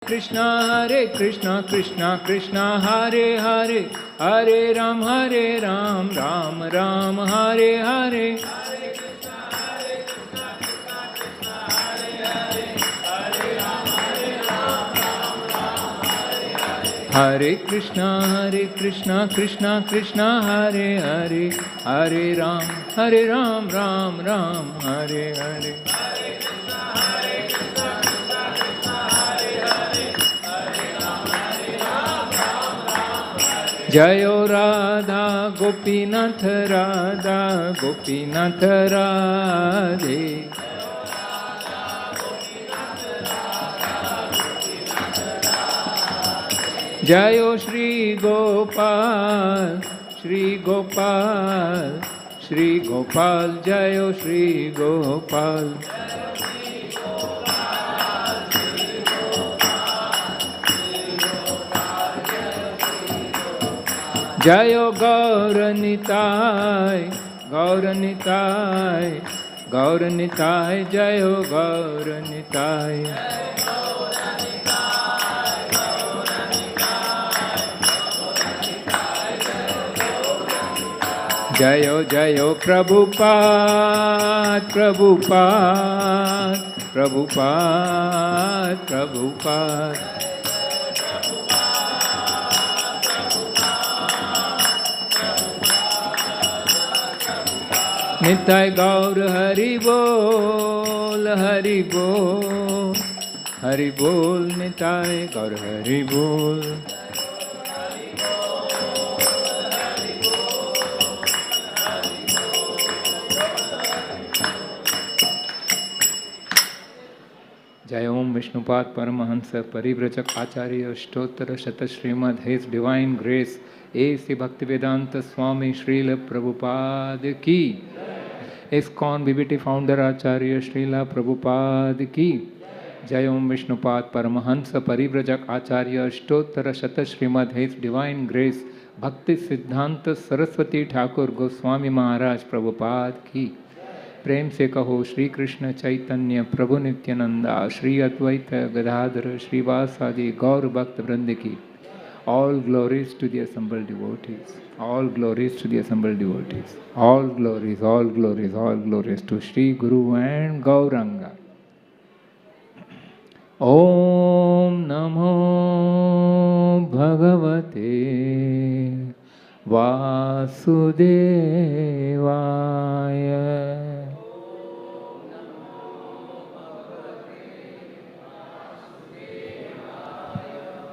Krishna Krishna Krishna Hare Hare, Hare Ram Ram Ram Hare Hare. Hare Krishna Krishna Krishna Hare Hare, Hare Ram Ram Ram Hare Hare. Jayo Radha Gopinath Radha Gopinath Radhe. Jayo Shri Gopal Shri Gopal Shri Gopal, Jayo Shri Gopal. Jayo Gauranitai, Gauranitai, Gauranitai, Jayo Gauranitai. Jayo Jayo Prabhupada, Prabhupada, Prabhupada, Prabhupada. Nitai Gaur Hari Bol, Hari Bol, Hari Bol, Nitai Gaur Hari Bol. Jai Om Vishnupad Paramahansa Parivrajak Acharya Shtottara Shata Srimad His Divine Grace A.C. Bhaktivedanta Swami Srila Prabhupada Ki. ISKCON BBT Founder Acharya Srila Prabhupada Ki. Jai Om Vishnupad Paramahansa Parivrajak Acharya Shtottara Shata Srimad His Divine Grace Bhakti Siddhanta Saraswati Thakur Goswami Maharaj Prabhupada Ki. प्रेम से कहो श्री कृष्ण चैतन्य प्रभु नित्यानंदा श्री अद्वैत गदाधर श्रीवासादि गौर भक्त वृंद की. All glories to the assembled devotees. All glories to the assembled devotees. All glories, all glories, all glories to Shri Guru and Gauranga. Om Namo Bhagavate Vasudevaya.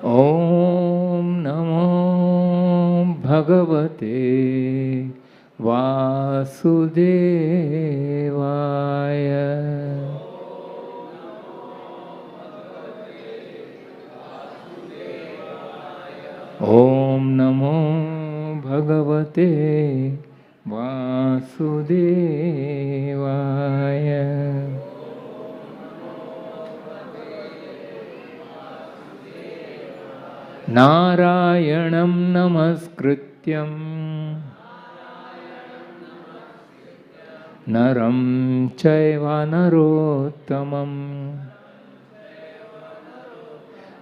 Om Namo Bhagavate Vasudevaya. Om Namo Bhagavate Vasudevaya. Narayanam namaskrityam naram chaiva narottamam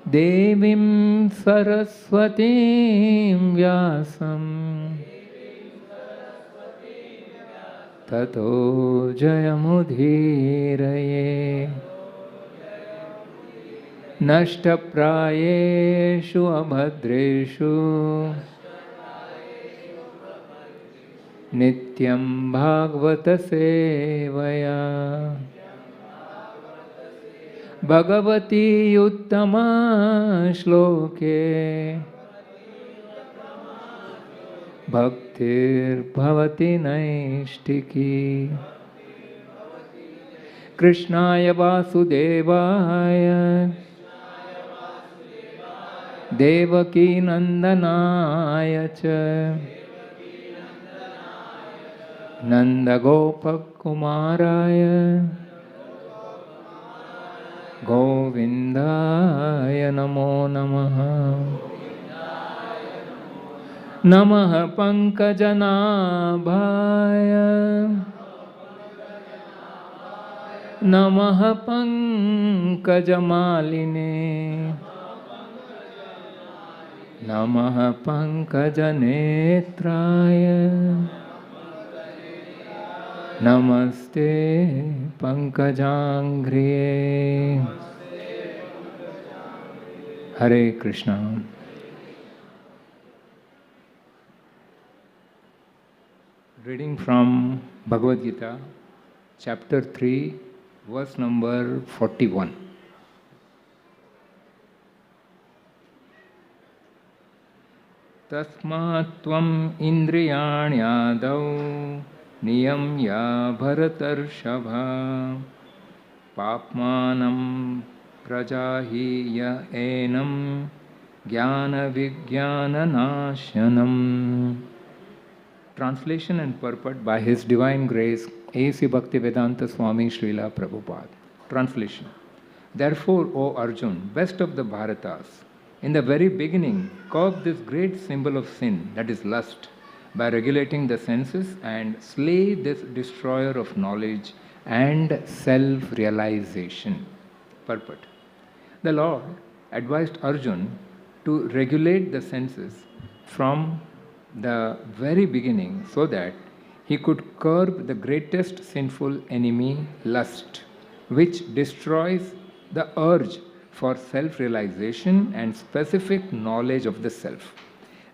devim saraswatim vyasam tato jayamudhiraye. Nashtaprayeshu abhadreshu nityam bhagavata sevaya bhagavati uttama shloke bhaktir bhavati naishtiki. Krishnaya vasudevaya Devaki Nandanaya cha Nanda Gopakumaraya Govindaya Namo Namaha. Namaha Pankajanabhaya Namaha Pankajamaline नमः पंकजनेत्राय नमस्ते पंकजांघ्रिये हरे Krishna Reading from Bhagavad Gita, chapter 3, verse number 41. Tasmat tvam indriyanyadau niyamya bharatarshabha papmanam prajahiya enam jnana vijnana nashanam. Translation and purport by His Divine Grace, A.C. Bhaktivedanta Swami Srila Prabhupada. Translation. Therefore, O Arjun, best of the Bharatas, in the very beginning, curb this great symbol of sin, that is lust, by regulating the senses and slay this destroyer of knowledge and self-realization. Purport. The Lord advised Arjun to regulate the senses from the very beginning so that he could curb the greatest sinful enemy, lust, which destroys the urge for self-realization and specific knowledge of the self.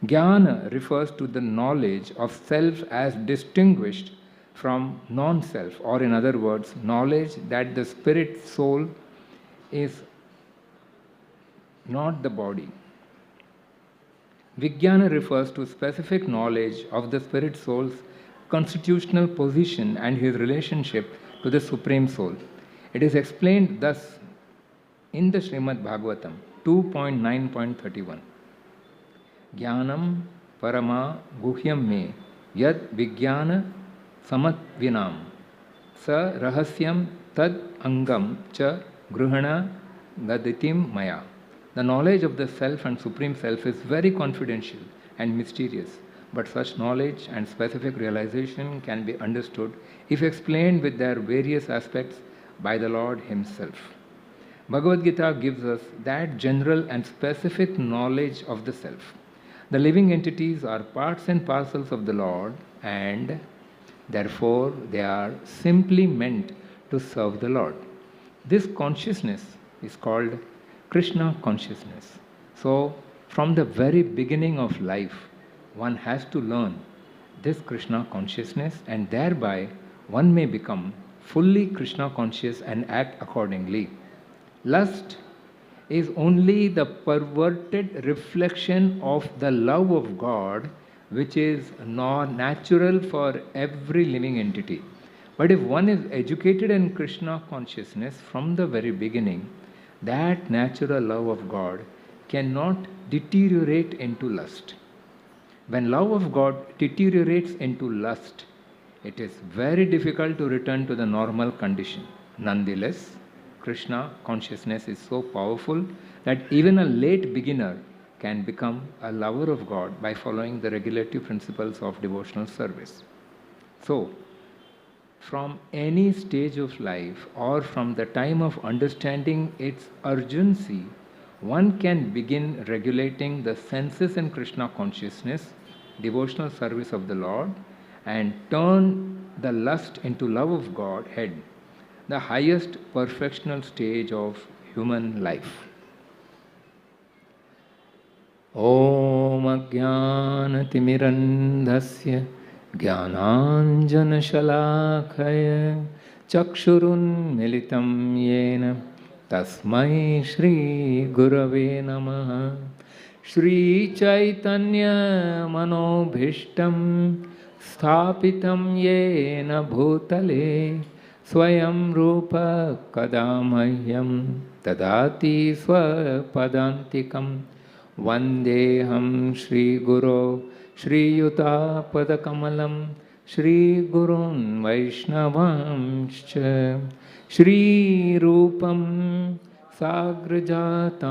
Jnana refers to the knowledge of self as distinguished from non-self, or in other words, knowledge that the spirit soul is not the body. Vijnana refers to specific knowledge of the spirit soul's constitutional position and his relationship to the Supreme Soul. It is explained thus in the Srimad Bhagavatam 2.9.31. Jnanam parama guhyam me yad vijnana samatvinam sa rahasyam tad angam cha gruhana gaditim maya. The knowledge of the Self and Supreme Self is very confidential and mysterious, but such knowledge and specific realization can be understood if explained with their various aspects by the Lord Himself. Bhagavad Gita gives us that general and specific knowledge of the Self. The living entities are parts and parcels of the Lord, and therefore they are simply meant to serve the Lord. This consciousness is called Krishna consciousness. So, from the very beginning of life, one has to learn this Krishna consciousness, and thereby one may become fully Krishna conscious and act accordingly. Lust is only the perverted reflection of the love of God, which is natural for every living entity. But if one is educated in Krishna consciousness from the very beginning, that natural love of God cannot deteriorate into lust. When love of God deteriorates into lust, it is very difficult to return to the normal condition. Nonetheless, Krishna consciousness is so powerful that even a late beginner can become a lover of God by following the regulative principles of devotional service. So, from any stage of life or from the time of understanding its urgency, one can begin regulating the senses in Krishna consciousness, devotional service of the Lord, and turn the lust into love of God, the highest perfectional stage of human life. Om Ajnanatimirandhasya Jnananjanashalakaya Chakshurunmilitam Yena Tasmai Shri Gurave Namaha. Shri Chaitanya Manobhishtam Sthapitam Yena Bhutale Swayam Rupa Kadamahyam Tadati Swapadantikam Vandeham Shri Guru Shri Yuta Padakamalam Shri Gurun Vaishnavamscha Shri Rupam Sagrajatam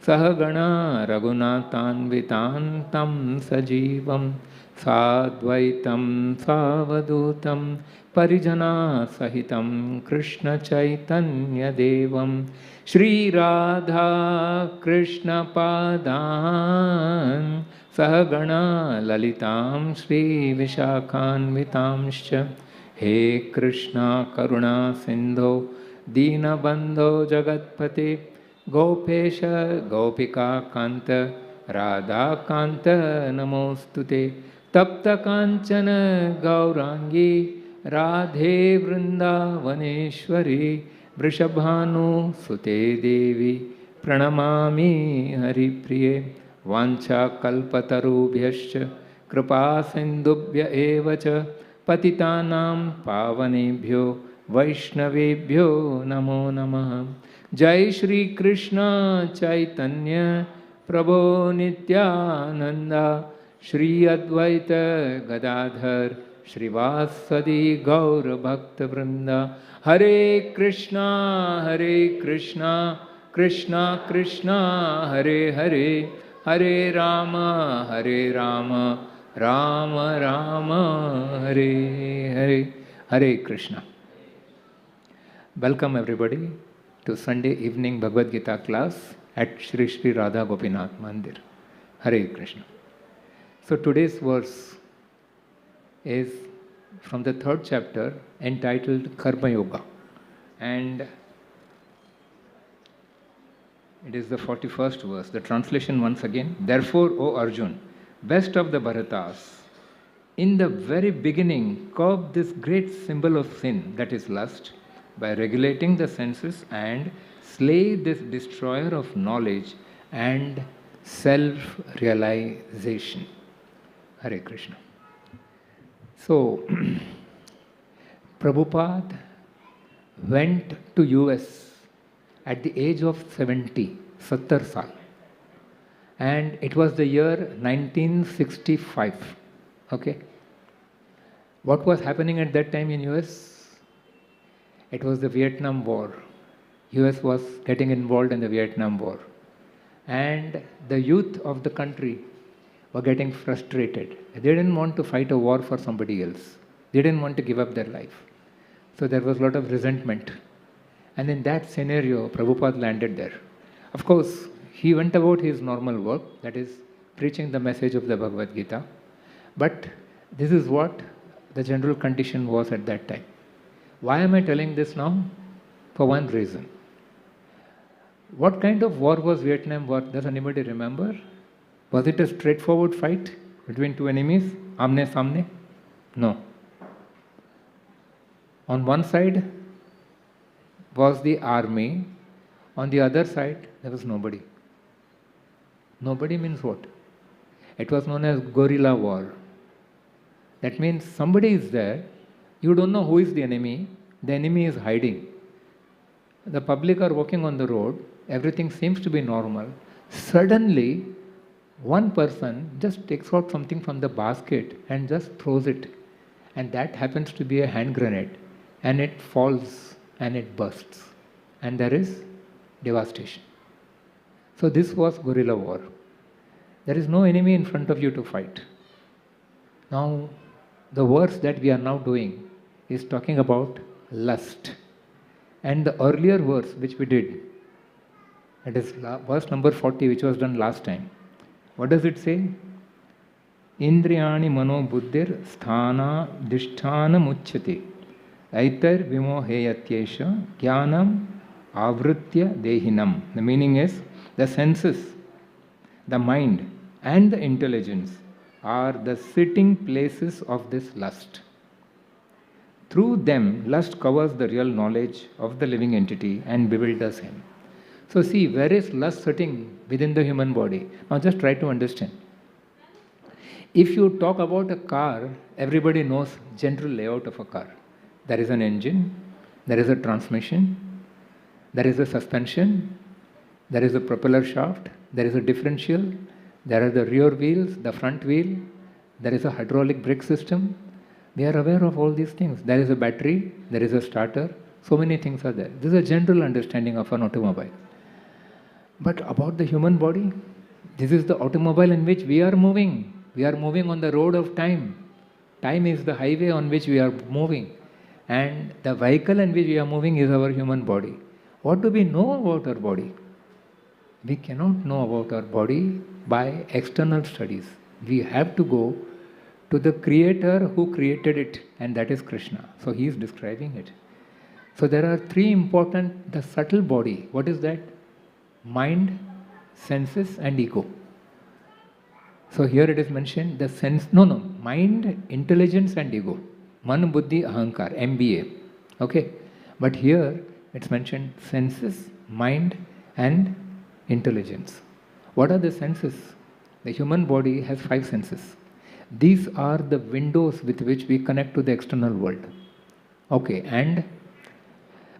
Sahagana Raghunathanvitantam Sajivam Sadvaitam Savadutam Parijana Sahitam Krishna Chaitanya Devam Shri Radha Krishna Padan Sahagana Lalitam Shri Vishakhanvitamscha He Krishna Karuna Sindho Deenabandho Jagatpate Gopesha Gopika Kanta Radha Kanta Namostute Tapta Kanchana Gaurangi Radhe Vrindavaneshwari Vrishabhanu Sute Devi Pranamami Haripriye Vancha Kalpatarubhyascha Kripa Sindubhya Evacha Patitanam Pavanebhyo Vaishnavebhyo Namo Namaha Jai Shri Krishna Chaitanya Prabhu Nityananda Shri Advaita Gadadhar Shrivasadi Gaur Bhakta Vrinda Hare Krishna Krishna Krishna Hare Hare Hare Rama Rama Rama Hare Hare Hare Krishna. Welcome everybody to Sunday evening Bhagavad Gita class at Shri Shri Radha Gopinath Mandir. Hare Krishna. So today's verse is from the 3rd chapter entitled Karma Yoga, and it is the 41st verse. The translation once again: Therefore, O Arjun, best of the Bharatas, in the very beginning curb this great symbol of sin, that is lust, by regulating the senses, and slay this destroyer of knowledge and self-realization. Hare Krishna. So, Prabhupada went to US at the age of 70, 70 saal, and it was the year 1965. Okay? What was happening at that time in US? It was the Vietnam War. US was getting involved in the Vietnam War, and the youth of the country were getting frustrated. They didn't want to fight a war for somebody else. They didn't want to give up their life. So there was a lot of resentment. And in that scenario, Prabhupada landed there. Of course, he went about his normal work, that is, preaching the message of the Bhagavad Gita. But this is what the general condition was at that time. Why am I telling this now? For one reason. What kind of war was Vietnam War? Does anybody remember? Was it a straightforward fight between two enemies? Amne samne? No. On one side was the army, on the other side there was nobody. Nobody means what? It was known as guerrilla war. That means somebody is there, you don't know who is the enemy is hiding. The public are walking on the road, everything seems to be normal. Suddenly, one person just takes out something from the basket and just throws it. And that happens to be a hand grenade. And it falls and it bursts. And there is devastation. So this was guerrilla war. There is no enemy in front of you to fight. Now, the verse that we are now doing is talking about lust. And the earlier verse which we did, that is verse number 40, which was done last time. What does it say? Indriyani mano buddhir sthana disthana muchyate aitar vimoheyatyesha jnanam avritya dehinam. The meaning is, the senses, the mind and the intelligence are the sitting places of this lust. Through them, lust covers the real knowledge of the living entity and bewilders him. So see, where is lust sitting within the human body? Now just try to understand. If you talk about a car, everybody knows general layout of a car. There is an engine, there is a transmission, there is a suspension, there is a propeller shaft, there is a differential, there are the rear wheels, the front wheel, there is a hydraulic brake system. We are aware of all these things. There is a battery, there is a starter, so many things are there. This is a general understanding of an automobile. But about the human body, this is the automobile in which we are moving. We are moving on the road of time. Time is the highway on which we are moving. And the vehicle in which we are moving is our human body. What do we know about our body? We cannot know about our body by external studies. We have to go to the creator who created it, and that is Krishna. So he is describing it. So there are three important, the subtle body. What is that? Mind, senses and ego. So here it is mentioned the mind, intelligence and ego. Man, buddhi, ahankar, MBA. Okay. But here it's mentioned senses, mind and intelligence. What are the senses? The human body has 5 senses. These are the windows with which we connect to the external world. Okay,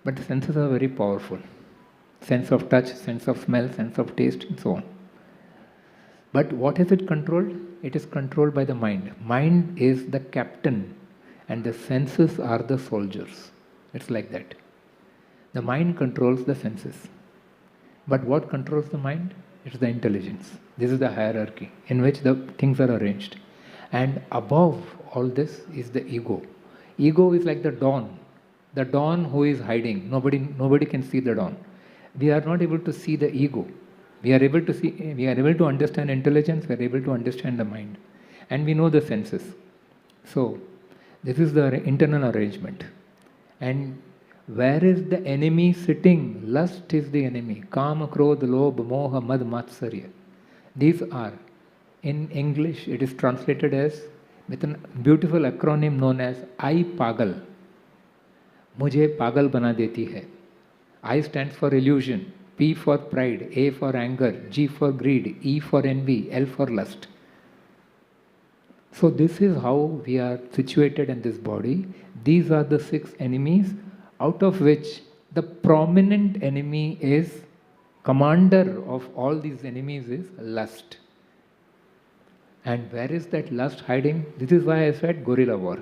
but the senses are very powerful. Sense of touch, sense of smell, sense of taste and so on. But what is it controlled? It is controlled by the mind. Mind is the captain and the senses are the soldiers. It's like that. The mind controls the senses. But what controls the mind? It's the intelligence. This is the hierarchy in which the things are arranged. And above all this is the ego. Ego is like the dawn. The dawn who is hiding. Nobody can see the dawn. We are not able to see the ego. We are able to understand intelligence, we are able to understand the mind. And we know the senses. So, this is the internal arrangement. And where is the enemy sitting? Lust is the enemy. Kama, Krodha, Lobha, Moha, Mad, Matsarya. These are, in English, it is translated as, with a beautiful acronym known as I Pagal. Mujhe pagal bana deti hai. I stands for illusion, P for pride, A for anger, G for greed, E for envy, L for lust. So this is how we are situated in this body. These are the 6 enemies, out of which the prominent enemy is, commander of all these enemies is lust. And where is that lust hiding? This is why I said guerrilla war.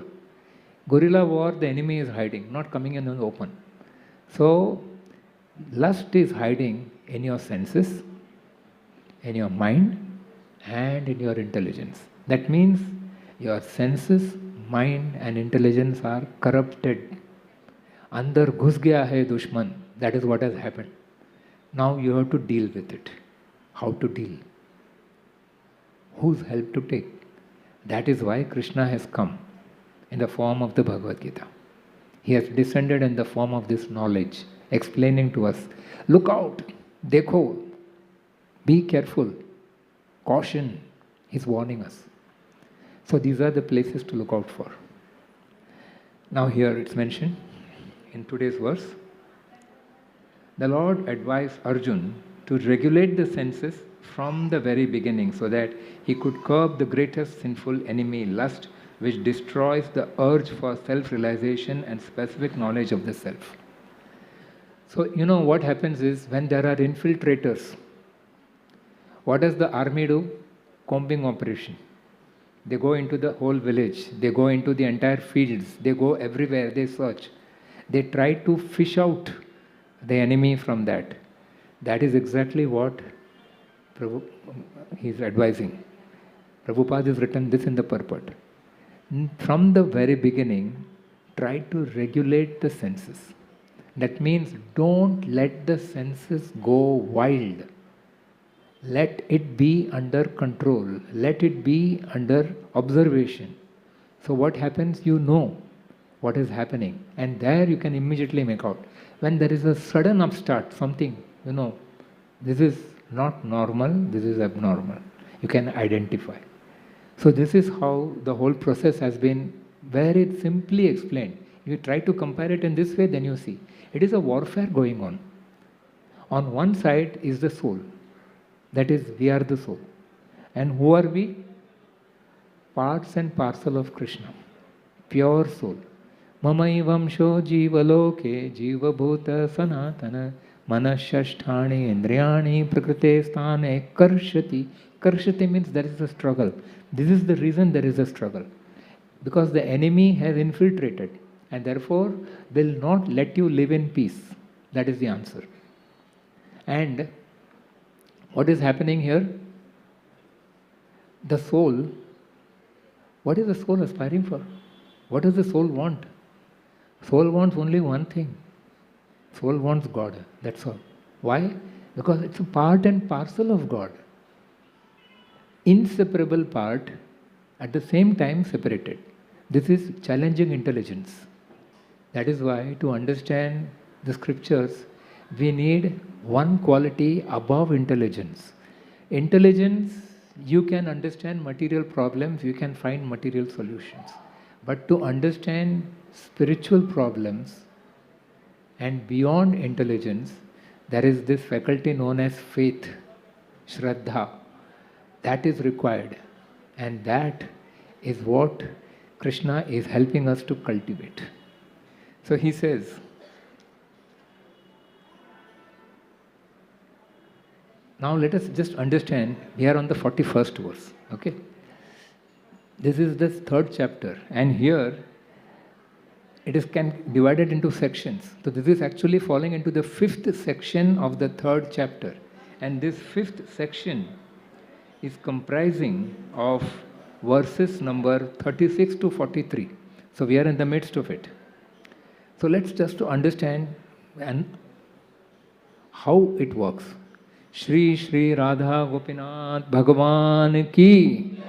Guerrilla war, the enemy is hiding, not coming in the open. So, lust is hiding in your senses, in your mind, and in your intelligence. That means your senses, mind, and intelligence are corrupted. Andar ghus gaya hai dushman. That is what has happened. Now you have to deal with it. How to deal? Whose help to take? That is why Krishna has come in the form of the Bhagavad Gita. He has descended in the form of this knowledge, explaining to us, look out, dekho, be careful, caution. He's warning us. So these are the places to look out for. Now here it's mentioned in today's verse, the Lord advised Arjun to regulate the senses from the very beginning so that he could curb the greatest sinful enemy, lust, which destroys the urge for self-realization and specific knowledge of the self. So, what happens is when there are infiltrators, what does the army do? Combing operation. They go into the whole village, they go into the entire fields, they go everywhere, they search. They try to fish out the enemy from that. That is exactly what he is advising. Prabhupada has written this in the purport. From the very beginning, try to regulate the senses. That means don't let the senses go wild. Let it be under control. Let it be under observation. So what happens? You know what is happening. And there you can immediately make out. When there is a sudden upstart, something, this is not normal, this is abnormal. You can identify. So this is how the whole process has been very simply explained. If you try to compare it in this way, then you see. It is a warfare going on. On one side is the soul. That is, we are the soul. And who are we? Parts and parcel of Krishna. Pure soul. Mamaivamsho jivaloke jiva bhuta sanatana manashashthani indriyani prakrite sthane karshati. Karshati means there is a struggle. This is the reason there is a struggle. Because the enemy has infiltrated and therefore will not let you live in peace. That is the answer. And what is happening here? The soul, what is the soul aspiring for? What does the soul want? Soul wants only one thing. Soul wants God. That's all. Why? Because it's a part and parcel of God. Inseparable part, at the same time separated. This is challenging intelligence. That is why to understand the scriptures, we need one quality above intelligence. Intelligence, you can understand material problems, you can find material solutions. But to understand spiritual problems and beyond intelligence, there is this faculty known as faith, Shraddha. That is required. And that is what Krishna is helping us to cultivate. So he says, now let us just understand, we are on the 41st verse, okay? This is the third chapter, and here it is divided into sections. So this is actually falling into the fifth section of the third chapter. And this fifth section is comprising of verses number 36 to 43. So we are in the midst of it. So let's just to understand how it works. Shri Shri Radha Gopinath Bhagavan Ki.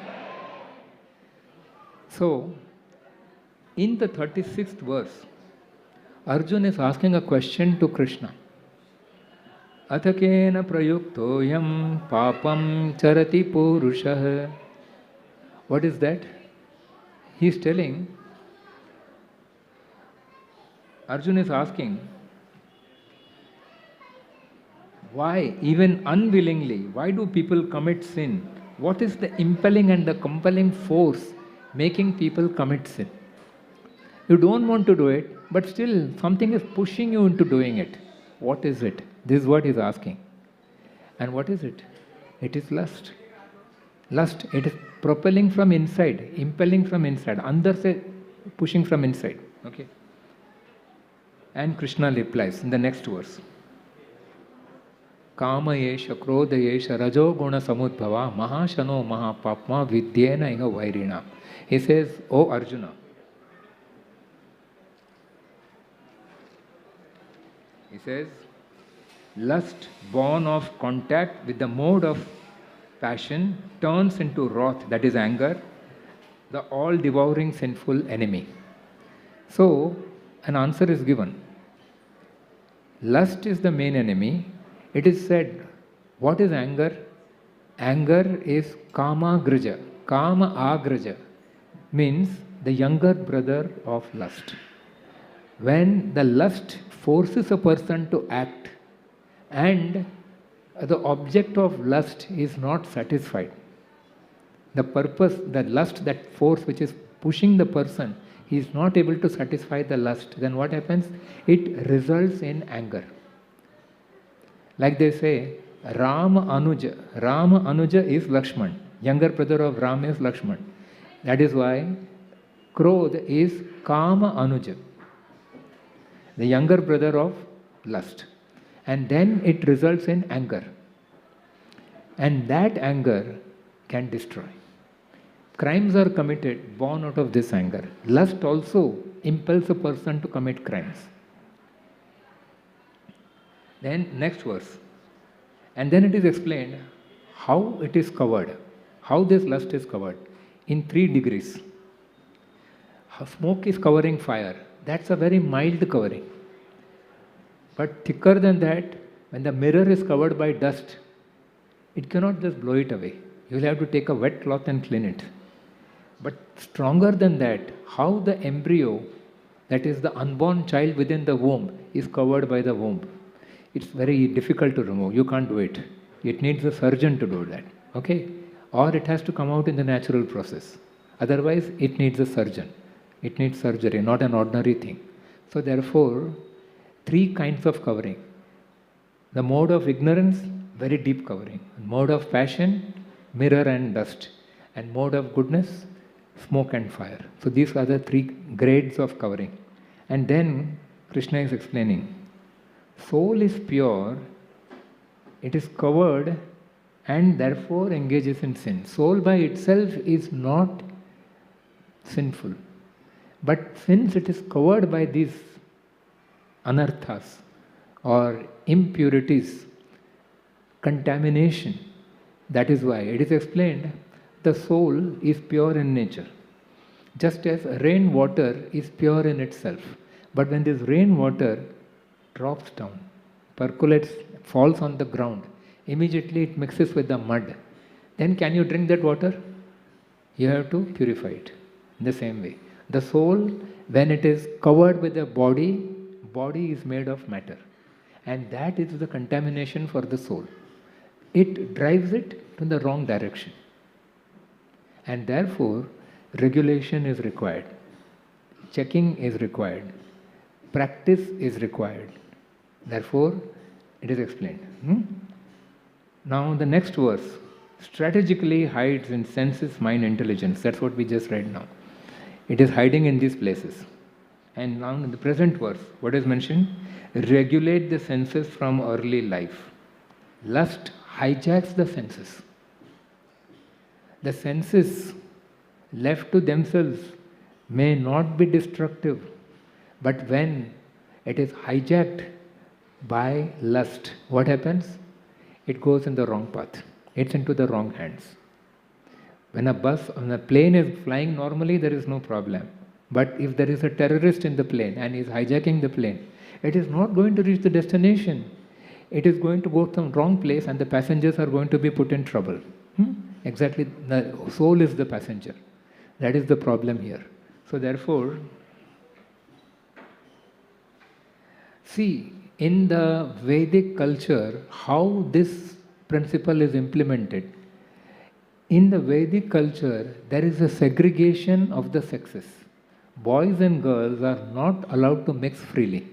So, in the 36th verse, Arjuna is asking a question to Krishna. Athakena prayuktoyam papam charati purushah. What is that? He is telling, Arjuna is asking, why, even unwillingly, why do people commit sin? What is the impelling and the compelling force making people commit sin? You don't want to do it, but still something is pushing you into doing it. What is it? This is what he is asking. And what is it? It is lust. Lust, it is propelling from inside, impelling from inside. Andar se pushing from inside. Okay. And Krishna replies in the next verse. Kama yesha, krodha yesha, rajo guna samudbhava, mahashano mahapapma vidyena iha vairina. He says, O Arjuna, he says, lust born of contact with the mode of passion turns into wrath, that is anger, the all-devouring sinful enemy. So, an answer is given. Lust is the main enemy. It is said, what is anger? Anger is kama grija. Kama agraja means the younger brother of lust. When the lust forces a person to act and the object of lust is not satisfied, the purpose, the lust, that force which is pushing the person, he is not able to satisfy the lust, then what happens? It results in anger. Like they say, Rama Anuja is Lakshman. Younger brother of Ram is Lakshman. That is why Krodh is Kama Anuja, the younger brother of lust. And then it results in anger. And that anger can destroy. Crimes are committed born out of this anger. Lust also impels a person to commit crimes. Then next verse. And then it is explained how it is covered, how this lust is covered in 3 degrees. Smoke is covering fire. That's a very mild covering. But thicker than that, when the mirror is covered by dust, it cannot just blow it away. You will have to take a wet cloth and clean it. But stronger than that, how the embryo, that is the unborn child within the womb, is covered by the womb. It's very difficult to remove. You can't do it. It needs a surgeon to do that. Okay? Or it has to come out in the natural process. Otherwise, it needs a surgeon. It needs surgery, not an ordinary thing. So therefore, 3 kinds of covering. The mode of ignorance, very deep covering. Mode of passion, mirror and dust. And mode of goodness, smoke and fire. So these are the 3 grades of covering. And then Krishna is explaining, soul is pure, it is covered and therefore engages in sin. Soul by itself is not sinful. But since it is covered by these anarthas or impurities, contamination, that is why it is explained the soul is pure in nature. Just as rainwater is pure in itself. But when this rainwater drops down, percolates, falls on the ground, immediately it mixes with the mud. Then can you drink that water? You have to purify it. In the same way, the soul, when it is covered with the body, body is made of matter. And that is the contamination for the soul. It drives it to the wrong direction. And therefore, regulation is required. Checking is required. Practice is required. Therefore, it is explained. Now the next verse, strategically hides in senses, mind, intelligence. That's what we just read now. It is hiding in these places. And now in the present verse, what is mentioned? Regulate the senses from early life. Lust hijacks the senses. The senses left to themselves may not be destructive, but when it is hijacked by lust, what happens? It goes in the wrong path. It's into the wrong hands. When a plane is flying normally, there is no problem. But if there is a terrorist in the plane and is hijacking the plane, it is not going to reach the destination. It is going to go to some wrong place and the passengers are going to be put in trouble. Exactly, the soul is the passenger. That is the problem here. So therefore, see, in the Vedic culture, how this principle is implemented. In the Vedic culture, there is a segregation of the sexes. Boys and girls are not allowed to mix freely.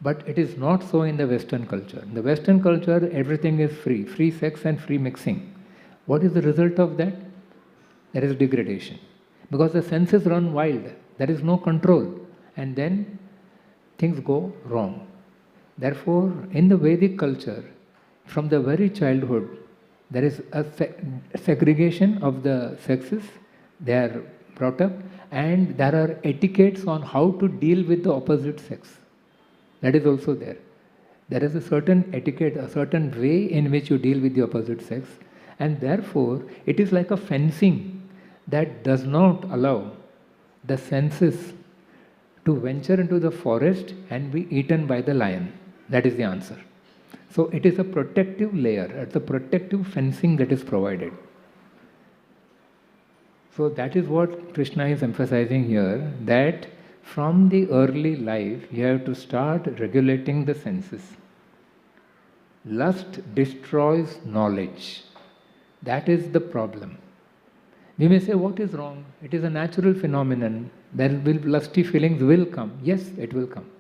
But it is not so in the Western culture. In the Western culture, everything is free. Free sex and free mixing. What is the result of that? There is degradation. Because the senses run wild. There is no control. And then things go wrong. Therefore, in the Vedic culture, from the very childhood, there is a segregation of the sexes. They are brought up. And there are etiquettes on how to deal with the opposite sex. That is also there. There is a certain etiquette, a certain way in which you deal with the opposite sex. And therefore, it is like a fencing that does not allow the senses to venture into the forest and be eaten by the lion. That is the answer. So it is a protective layer, it's a protective fencing that is provided. So that is what Krishna is emphasizing here, that from the early life you have to start regulating the senses. Lust destroys knowledge. That is the problem. We may say, what is wrong? It is a natural phenomenon. Lusty feelings will come. Yes, it will come.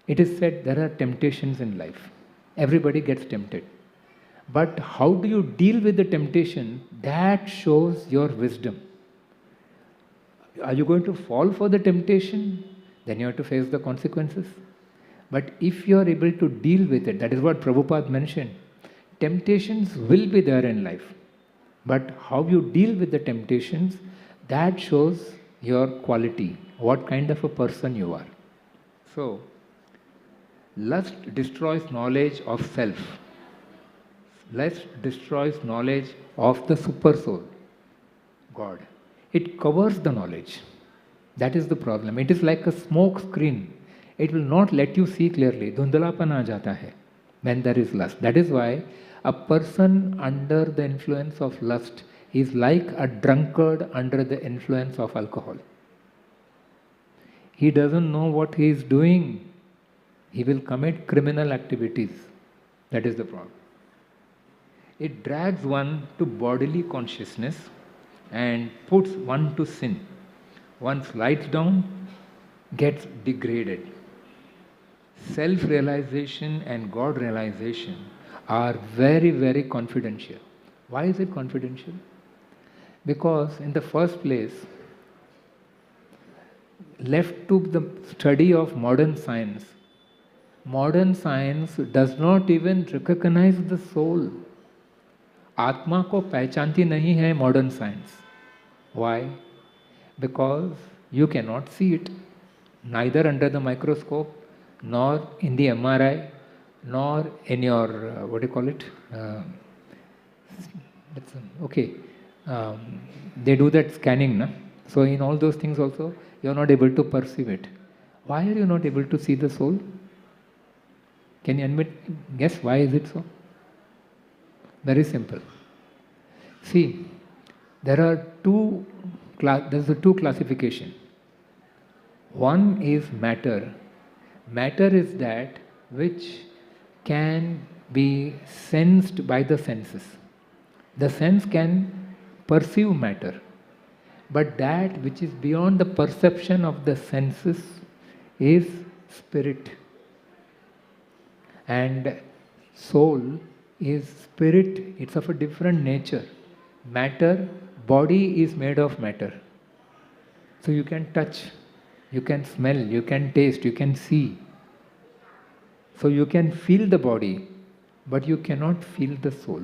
It is said there are temptations in life. Everybody gets tempted. But how do you deal with the temptation? That shows your wisdom. Are you going to fall for the temptation? Then you have to face the consequences. But if you are able to deal with it, that is what Prabhupada mentioned. Temptations will be there in life. But how you deal with the temptations, that shows your quality, what kind of a person you are. So, lust destroys knowledge of self. Lust destroys knowledge of the super soul, God. It covers the knowledge. That is the problem. It is like a smoke screen. It will not let you see clearly. Dhundalapan aa jata hai when there is lust. That is why a person under the influence of lust is like a drunkard under the influence of alcohol. He doesn't know what he is doing. He will commit criminal activities. That is the problem. It drags one to bodily consciousness and puts one to sin. One slides down, gets degraded. Self-realization and God-realization are very, very confidential. Why is it confidential? Because in the first place, left to the study of modern science does not even recognize the soul. आत्मा को पहचानती नहीं है modern science. Why? Because You cannot see it, neither under the microscope, nor in the MRI, nor in your, what do you call it? Okay, they do that scanning, na? So in all those things also, you are not able to perceive it. Why are you not able to see the soul? Can you guess why is it so? Very simple. See, there's a two classification. One is matter. Matter is that which can be sensed by the senses. The sense can perceive matter, but that which is beyond the perception of the senses is spirit. And soul is spirit, it's of a different nature. Matter, body is made of matter. So you can touch, you can smell, you can taste, you can see. So you can feel the body, but you cannot feel the soul.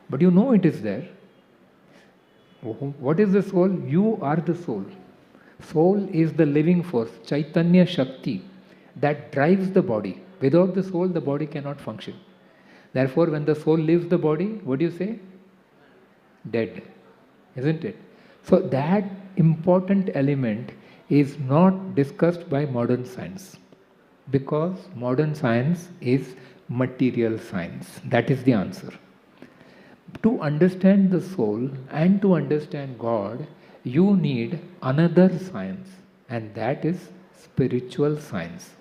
But you know it is there. What is the soul? You are the soul. Soul is the living force, Chaitanya Shakti, that drives the body. Without the soul, the body cannot function. Therefore, when the soul leaves the body, what do you say? Dead. Isn't it? So that important element is not discussed by modern science, because modern science is material science. That is the answer. To understand the soul and to understand God, you need another science, and that is spiritual science.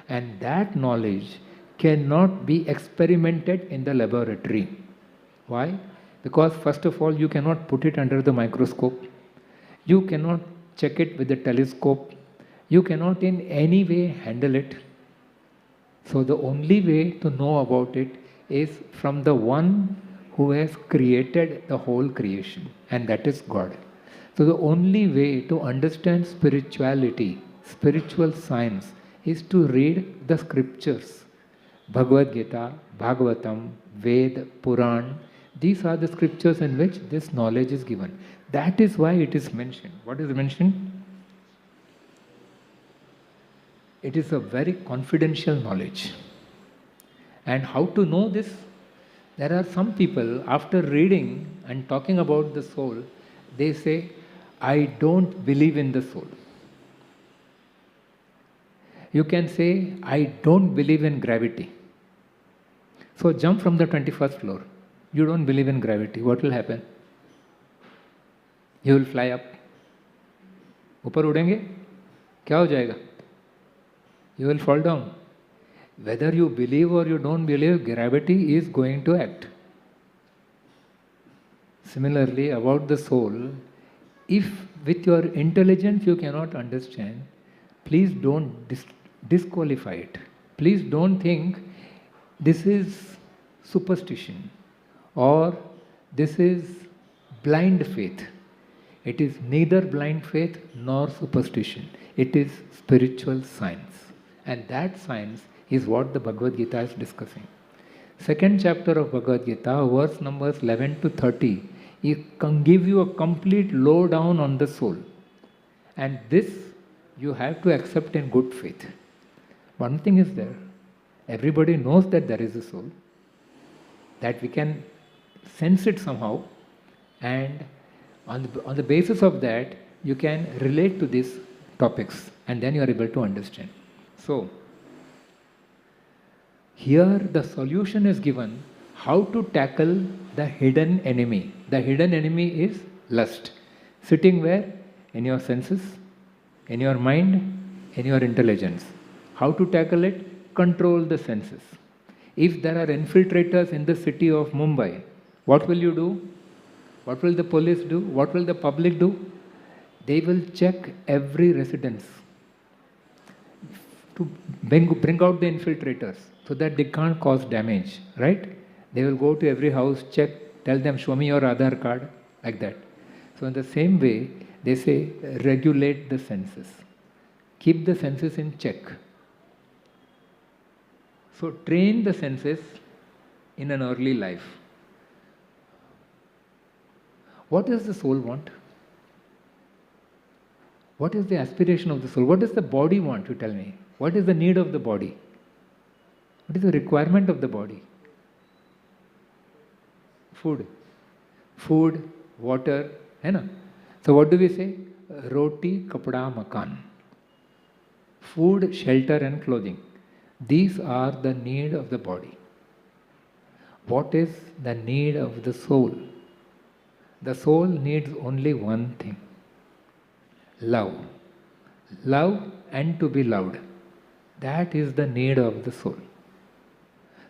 And that knowledge cannot be experimented in the laboratory. Why? Because first of all, you cannot put it under the microscope. You cannot check it with the telescope. You cannot in any way handle it. So the only way to know about it is from the one who has created the whole creation, and that is God. So the only way to understand spirituality, spiritual science, is to read the scriptures. Bhagavad Gita, Bhagavatam, Ved, Puran, these are the scriptures in which this knowledge is given. That is why it is mentioned. What is mentioned? It is a very confidential knowledge. And how to know this? There are some people, after reading and talking about the soul, they say, I don't believe in the soul. You can say, I don't believe in gravity. So jump from the 21st floor. You don't believe in gravity. What will happen? You will fly up. ऊपर उड़ेंगे? क्या हो जाएगा? You will fall down. Whether you believe or you don't believe, gravity is going to act. Similarly, about the soul, if with your intelligence you cannot understand, please don't disqualify it. Please don't think this is superstition or this is blind faith. It is neither blind faith nor superstition. It is spiritual science. And that science is what the Bhagavad Gita is discussing. Second chapter of Bhagavad Gita, verse numbers 11 to 30, it can give you a complete lowdown on the soul. And this you have to accept in good faith. One thing is there. Everybody knows that there is a soul, that we can sense it somehow, and on the basis of that, you can relate to these topics, and then you are able to understand. So, here the solution is given how to tackle the hidden enemy. The hidden enemy is lust. Sitting where? In your senses, in your mind, in your intelligence. How to tackle it? Control the senses. If there are infiltrators in the city of Mumbai, what will you do? What will the police do? What will the public do? They will check every residence to bring out the infiltrators so that they can't cause damage, right? They will go to every house, check, tell them, show me your Aadhaar card, like that. So in the same way, they say, regulate the senses. Keep the senses in check. So train the senses in an early life. What does the soul want? What is the aspiration of the soul? What does the body want, you tell me? What is the need of the body? What is the requirement of the body? Food. Food, water, है ना? So what do we say? Roti, kapda, makan. Food, shelter and clothing. These are the need of the body. What is the need of the soul? The soul needs only one thing. Love. Love and to be loved. That is the need of the soul.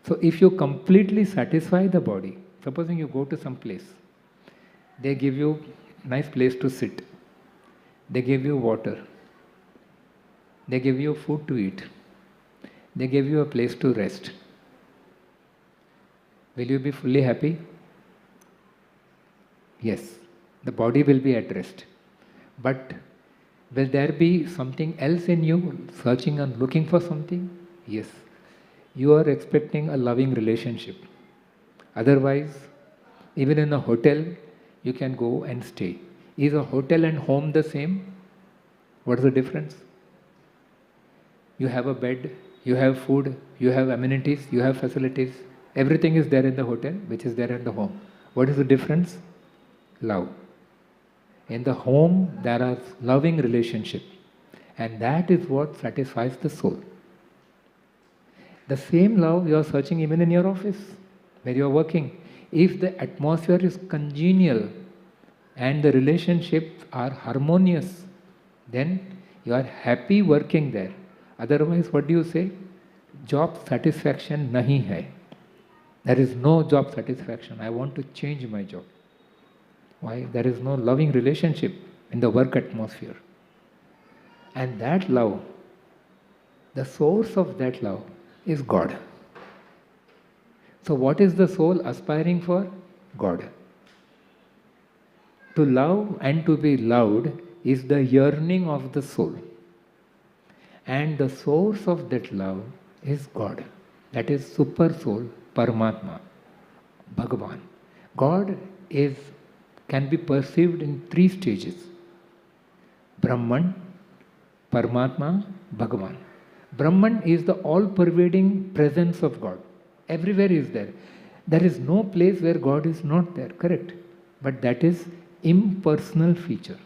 So if you completely satisfy the body, supposing you go to some place, they give you nice place to sit, they give you water, they give you food to eat, they give you a place to rest. Will you be fully happy? Yes, the body will be at rest. But will there be something else in you, searching and looking for something? Yes. You are expecting a loving relationship. Otherwise, even in a hotel, you can go and stay. Is a hotel and home the same? What is the difference? You have a bed, you have food, you have amenities, you have facilities. Everything is there in the hotel, which is there in the home. What is the difference? Love. In the home, there are loving relationships. And that is what satisfies the soul. The same love you are searching even in your office, where you are working. If the atmosphere is congenial and the relationships are harmonious, then you are happy working there. Otherwise, what do you say? Job satisfaction nahi hai. There is no job satisfaction. I want to change my job. Why? There is no loving relationship in the work atmosphere. And that love, the source of that love is God. So what is the soul aspiring for? God. To love and to be loved is the yearning of the soul. And the source of that love is God. That is super soul, Paramatma, Bhagavan. God can be perceived in 3 stages. Brahman, Paramatma, Bhagavan. Brahman is the all-pervading presence of God. Everywhere is there. There is no place where God is not there, correct? But that is impersonal feature.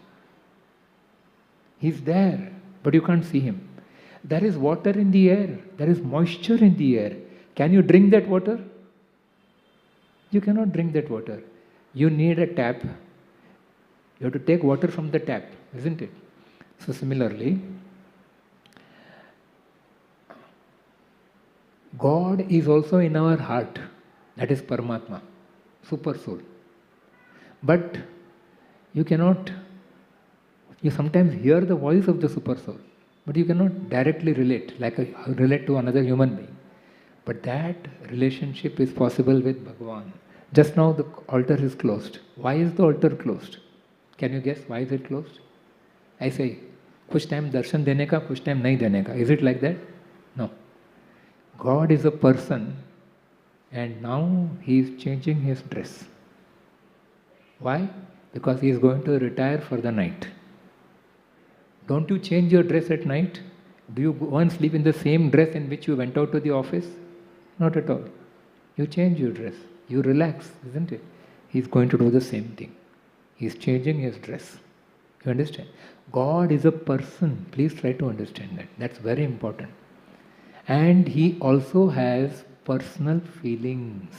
He is there, but you can't see Him. There is water in the air. There is moisture in the air. Can you drink that water? You cannot drink that water. You need a tap. You have to take water from the tap, isn't it? So similarly, God is also in our heart. That is Paramatma, super soul. But you sometimes hear the voice of the super soul, but you cannot directly relate, relate to another human being. But that relationship is possible with Bhagavan. Just now the altar is closed. Why is the altar closed? Can you guess why is it closed? I say, कुछ time darshan देने का, कुछ time नहीं देने का. Is it like that? No. God is a person and now He is changing His dress. Why? Because He is going to retire for the night. Don't you change your dress at night? Do you go and sleep in the same dress in which you went out to the office? Not at all. You change your dress. You relax, isn't it? He is going to do the same thing. He is changing His dress. You understand? God is a person. Please try to understand that. That's very important. And He also has personal feelings.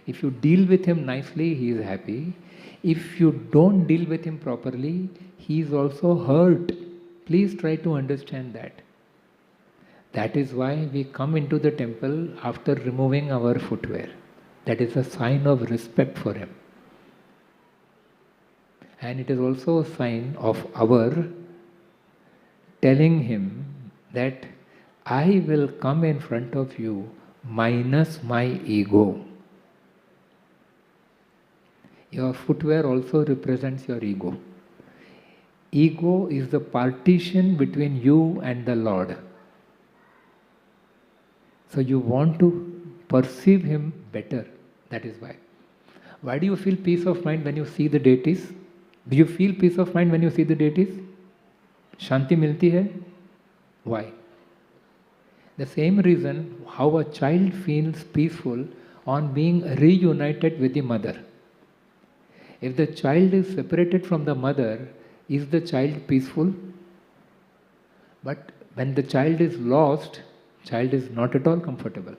If you deal with Him nicely, He is happy. If you don't deal with Him properly, He is also hurt. Please try to understand that. That is why we come into the temple after removing our footwear. That is a sign of respect for Him. And it is also a sign of our telling Him that I will come in front of you minus my ego. Your footwear also represents your ego. Ego is the partition between you and the Lord. So you want to perceive Him better. That is why. Why do you feel peace of mind when you see the deities? Do you feel peace of mind when you see the deities? शांति मिलती है? Why? The same reason how a child feels peaceful on being reunited with the mother. If the child is separated from the mother, is the child peaceful? But when the child is lost, child is not at all comfortable.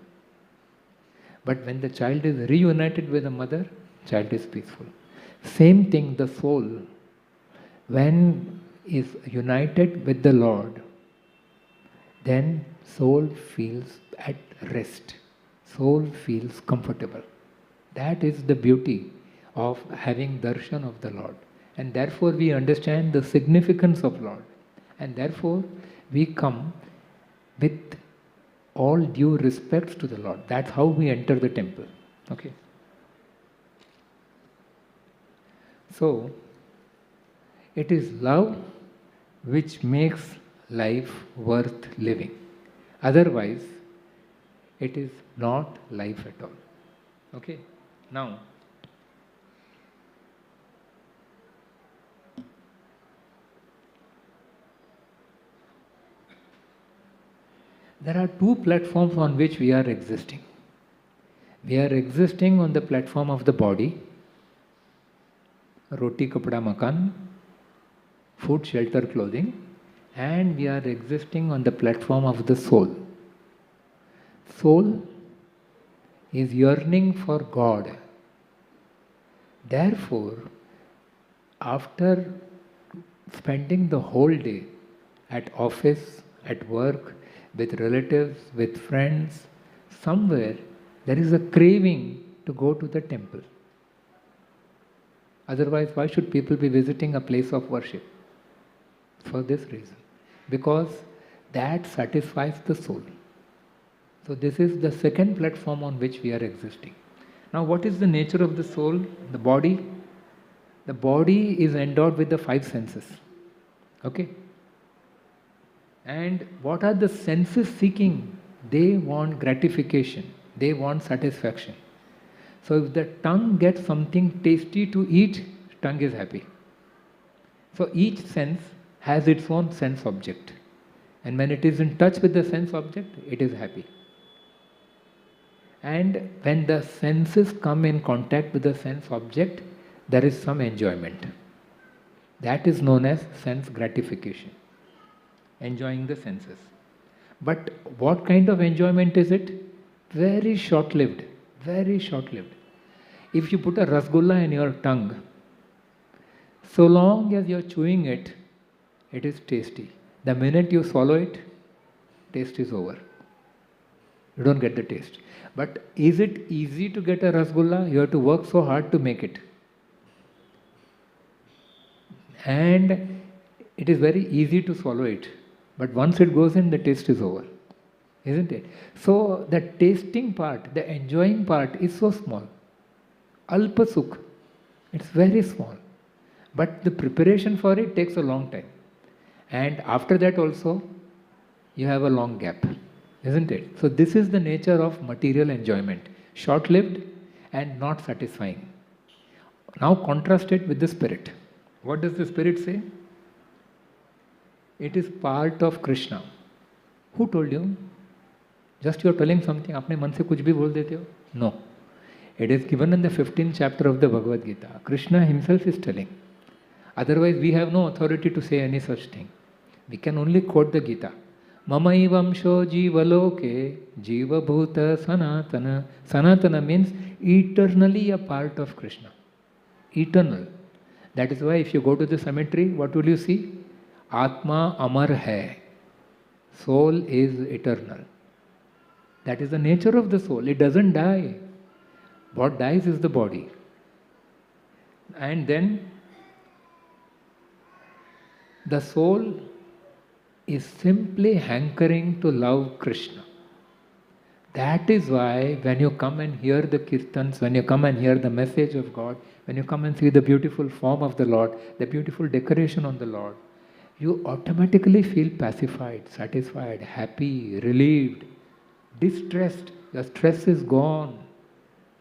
But when the child is reunited with the mother, child is peaceful. Same thing, the soul, when is united with the Lord, then soul feels at rest. Soul feels comfortable. That is the beauty of having darshan of the Lord. And therefore we understand the significance of Lord. And therefore we come with all due respects to the Lord. That's how we enter the temple. Okay. So, it is love which makes life worth living. Otherwise, it is not life at all. Okay. Now, there are two platforms on which we are existing. We are existing on the platform of the body, roti, kapda, makan, food, shelter, clothing, and we are existing on the platform of the soul. Soul is yearning for God. Therefore, after spending the whole day at office, at work, with relatives, with friends, somewhere there is a craving to go to the temple. Otherwise, why should people be visiting a place of worship? For this reason. Because that satisfies the soul. So this is the second platform on which we are existing. Now what is the nature of the soul? The body? The body is endowed with the five senses. Okay? And what are the senses seeking? They want gratification. They want satisfaction. So if the tongue gets something tasty to eat, tongue is happy. So each sense has its own sense object. And when it is in touch with the sense object, it is happy. And when the senses come in contact with the sense object, there is some enjoyment. That is known as sense gratification. Enjoying the senses. But what kind of enjoyment is it? Very short-lived. Very short-lived. If you put a rasgulla in your tongue, so long as you are chewing it, it is tasty. The minute you swallow it, taste is over. You don't get the taste. But is it easy to get a rasgulla? You have to work so hard to make it. And it is very easy to swallow it. But once it goes in, the taste is over. Isn't it? So the tasting part, the enjoying part is so small. Alpa sukh. It's very small. But the preparation for it takes a long time. And after that also, you have a long gap. Isn't it? So this is the nature of material enjoyment. Short-lived and not satisfying. Now contrast it with the spirit. What does the spirit say? It is part of Krishna. Who told you? Just you are telling something, अपने मन से कुछ भी बोल देते हो? No. It is given in the 15th chapter of the Bhagavad Gita. Krishna himself is telling. Otherwise, we have no authority to say any such thing. We can only quote the Gita. Mamaivamsho jivaloke jiva bhuta sanatana. Sanatana means eternally a part of Krishna. Eternal. That is why if you go to the cemetery, what will you see? Atma amar hai. Soul is eternal. That is the nature of the soul. It doesn't die. What dies is the body. And then the soul is simply hankering to love Krishna. That is why when you come and hear the kirtans, when you come and hear the message of God, when you come and see the beautiful form of the Lord, the beautiful decoration on the Lord, you automatically feel pacified, satisfied, happy, relieved, distressed. Your stress is gone.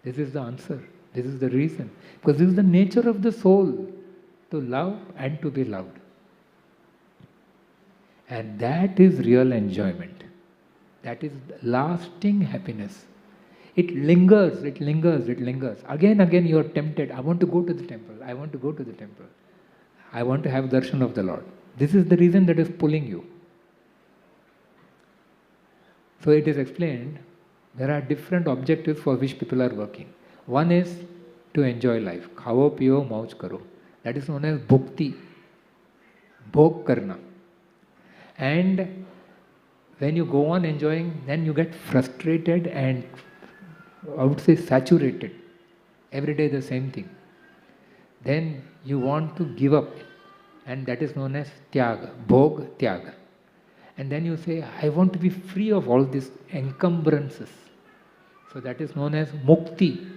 This is the answer. This is the reason. Because this is the nature of the soul, to love and to be loved. And that is real enjoyment. That is lasting happiness. It lingers, it lingers, it lingers. Again you are tempted. I want to go to the temple. I want to go to the temple. I want to have darshan of the Lord. This is the reason that is pulling you. So it is explained, there are different objectives for which people are working. One is to enjoy life. Khao piyo mauj karo. That is known as bhukti. Bhog karna. And when you go on enjoying, then you get frustrated and I would say saturated. Every day the same thing. Then you want to give up, and that is known as tyaga, bhog tyaga. And then you say, I want to be free of all these encumbrances. So that is known as mukti.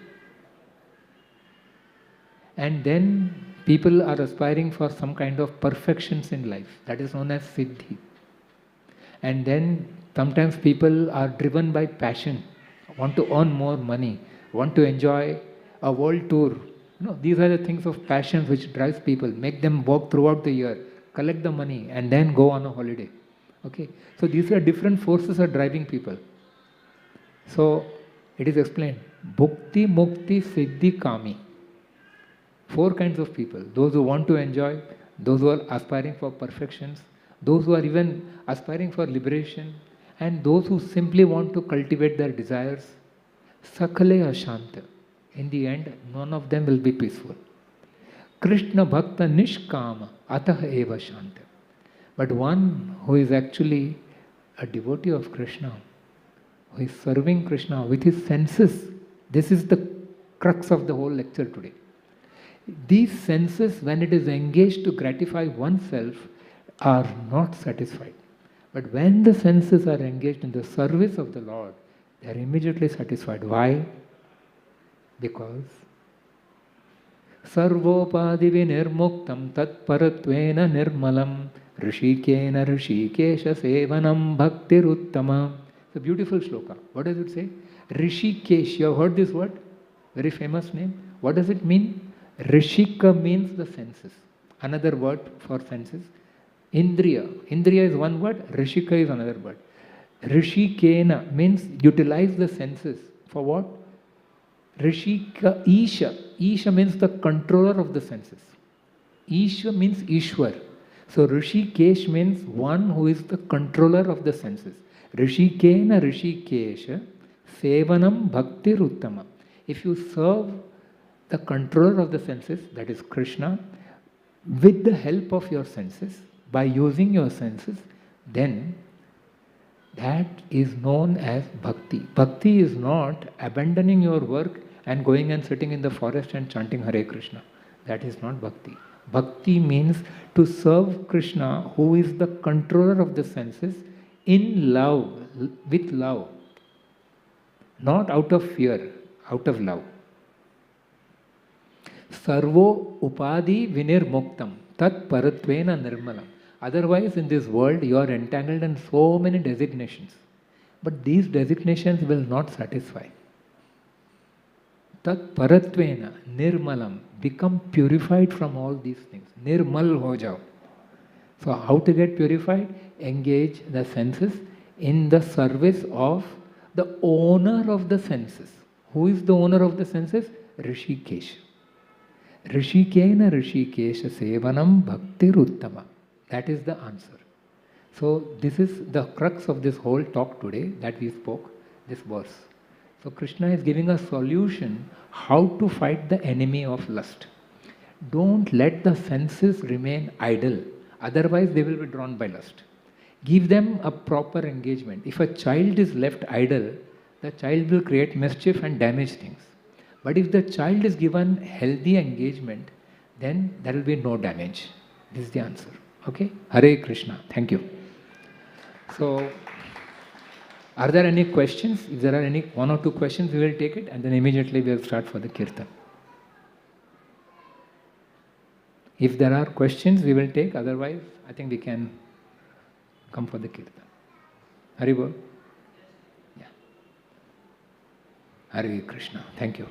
And then people are aspiring for some kind of perfections in life. That is known as siddhi. And then sometimes people are driven by passion, want to earn more money, want to enjoy a world tour. These are the things of passions which drives people, make them work throughout the year, collect the money and then go on a holiday. Okay, so these are different forces are driving people. So it is explained, bhukti, mukti, siddhi, kami. 4 kinds of people. Those who want to enjoy, those who are aspiring for perfections, those who are even aspiring for liberation, and those who simply want to cultivate their desires. Sakhale ashanta. In the end, none of them will be peaceful. Krishna bhakta nishkama atah eva shanta. But one who is actually a devotee of Krishna, who is serving Krishna with his senses, this is the crux of the whole lecture today. These senses, when it is engaged to gratify oneself, are not satisfied. But when the senses are engaged in the service of the Lord, they are immediately satisfied. Why? Because sarvopadi vinirmuktam tat paratvena nirmalam rishikena rishikesha sevanam bhaktiruttama. It's a beautiful shloka. What does it say? Rishikesh. You have heard this word? Very famous name. What does it mean? Rishika means the senses. Another word for senses. Indriya. Indriya is one word. Rishika is another word. Rishikena means utilize the senses. For what? Rishika, Isha. Isha means the controller of the senses. Isha means Ishwar. So Rishikesh means one who is the controller of the senses. Rishikena Rishikesha Sevanam Bhakti Ruttama. If you serve the controller of the senses, that is Krishna, with the help of your senses, by using your senses, then that is known as bhakti. Bhakti is not abandoning your work and going and sitting in the forest and chanting Hare Krishna. That is not bhakti. Bhakti means to serve Krishna, who is the controller of the senses, in love, with love. Not out of fear, out of love. Sarvo upadi vinir muktam tat paratvena nirmalam. Otherwise, in this world, you are entangled in so many designations. But these designations will not satisfy. Tat paratvena nirmalam. Become purified from all these things. Nirmal ho jao. So how to get purified? Engage the senses in the service of the owner of the senses. Who is the owner of the senses? Rishikesh. Rishikena Rishikesha Sevanam Bhakti Ruttama. That is the answer. So this is the crux of this whole talk today that we spoke, this verse. So Krishna is giving a solution how to fight the enemy of lust. Don't let the senses remain idle. Otherwise they will be drawn by lust. Give them a proper engagement. If a child is left idle, the child will create mischief and damage things. But if the child is given healthy engagement, then there will be no damage. This is the answer. Okay? Hare Krishna. Thank you. So, are there any questions? If there are any 1 or 2 questions, we will take it and then immediately we will start for the kirtan. If there are questions, we will take. Otherwise, I think we can come for the kirtan. Hari Bol. Yeah. Hare Krishna. Thank you.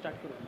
Start करो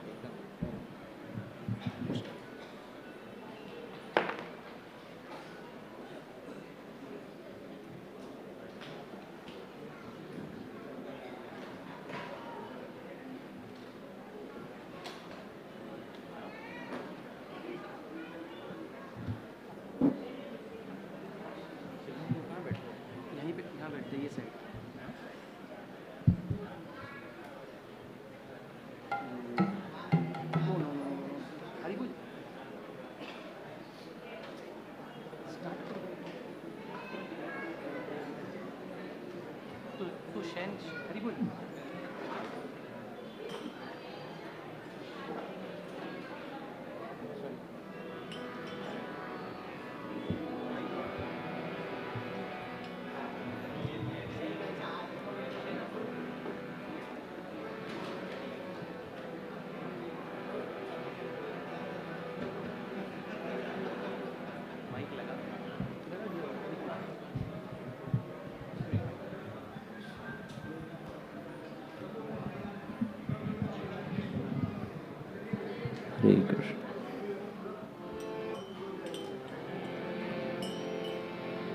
Hare Krishna.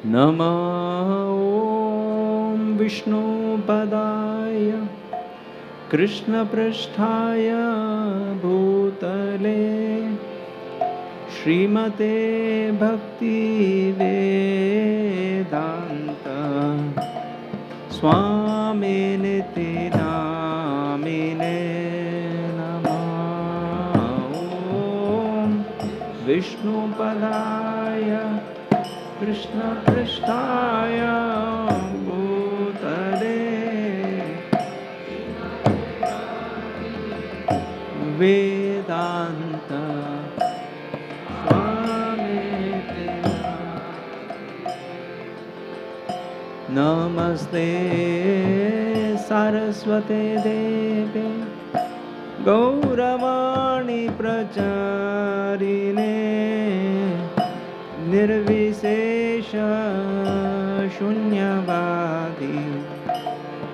Nama Om Vishnu Padaya Krishna Prasthaya Bhutale Srimate Bhakti Vedanta Swami Niti Namine Vishnu Padaya Krishna Prasthaya Bhutale Vedanta Swamiti Namaste Saraswate Devi Gauravani Pracharine Nirvisesha Shunyavadi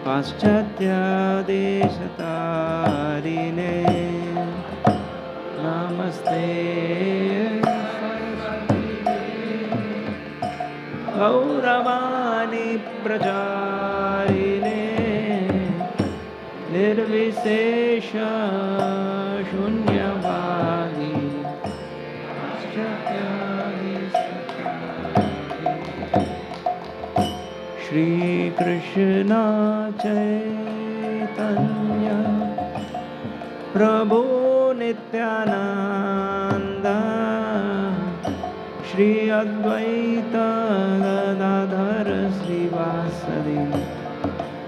Paschatya Deshatarine Namaste Gauravani Pracharine Nirvisesha Shunyavadi Shri Krishna Chaitanya Prabhu Nityananda Shri Advaita Gadadhar Srivasadi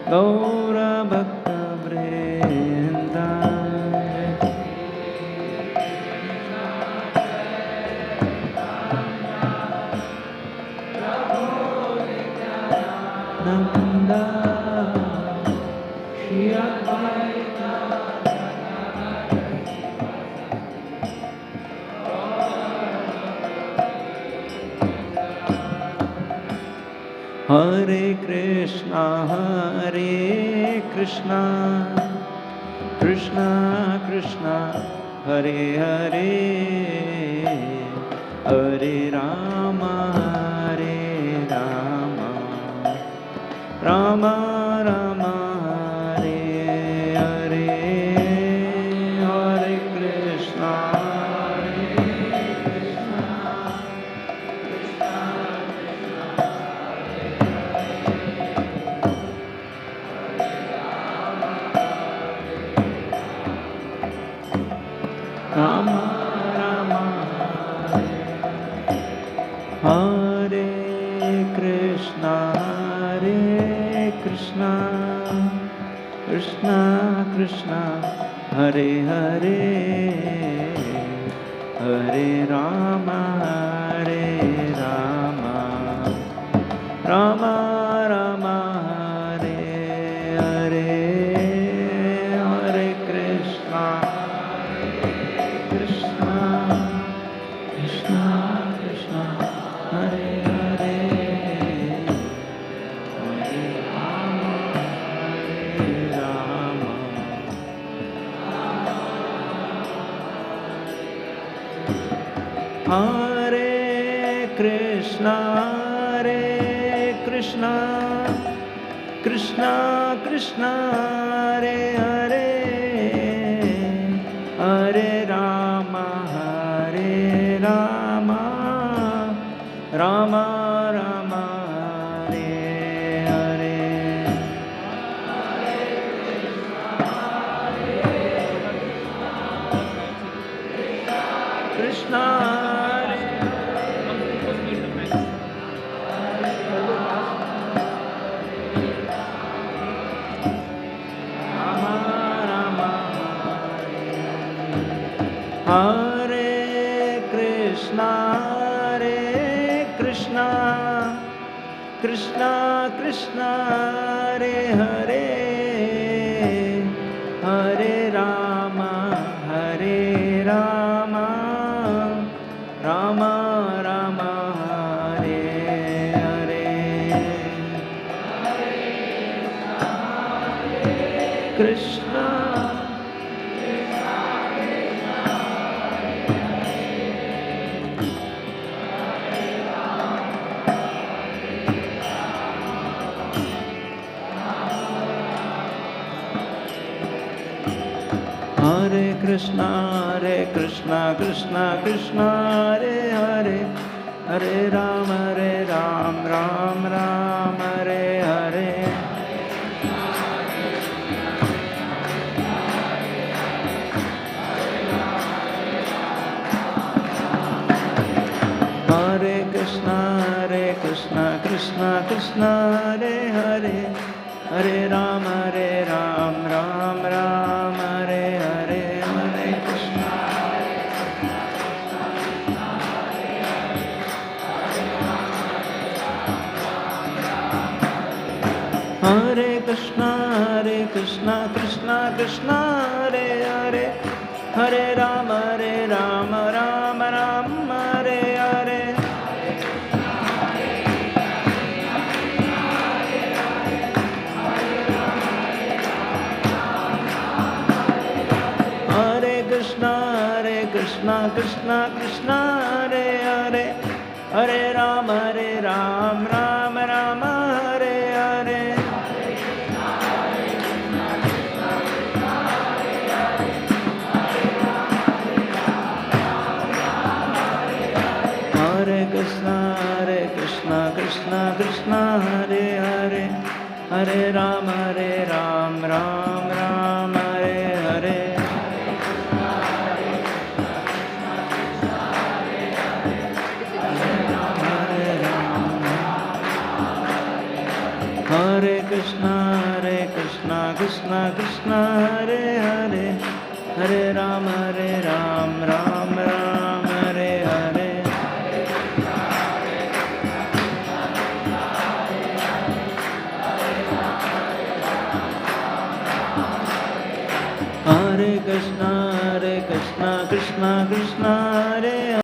Gaura Bhakta Vrinda Nanda Shri Advaita Hare Krishna Krishna Krishna Hare Hare Hare Rama Rama Rama Hare Hare Hare Krishna Rama Rama Hare Krishna Krishna Krishna Hare Hare Hare Rama Rama Rama Hare Hare Hare Krishna Krishna Krishna Hare Hare Hare Rama Hare Krishna, Krishna Krishna, Hare Hare, Hare Rama, Rama Rama, Hare Hare. Krishna Hare Krishna, Krishna Krishna, Hare Hare, Hare Rama, Rama Rama, Hare Hare. Krishna Hare Krishna, Krishna Krishna, Hare Hare, Hare Ram, Ram Ram, Hare Hare. Hare Krishna, Krishna Krishna, Hare Hare, Hare Ram, Ram Ram, Hare Hare. Hare Krishna, Hare Krishna, Krishna Krishna, Hare Hare, Hare Ram, Ram Ram, Hare Hare. Hare Krishna, Krishna Krishna, Hare Hare, Hare Ram, Ram Ram, Hare Hare. Hare Krishna, Krishna Krishna, Hare Hare, Hare Ram, Ram Ram, Hare Hare. Hare Krishna, Krishna Krishna, Hare Hare, Hare Ram, Ram Ram, Hare Hare. Hare Krishna, Krishna Krishna,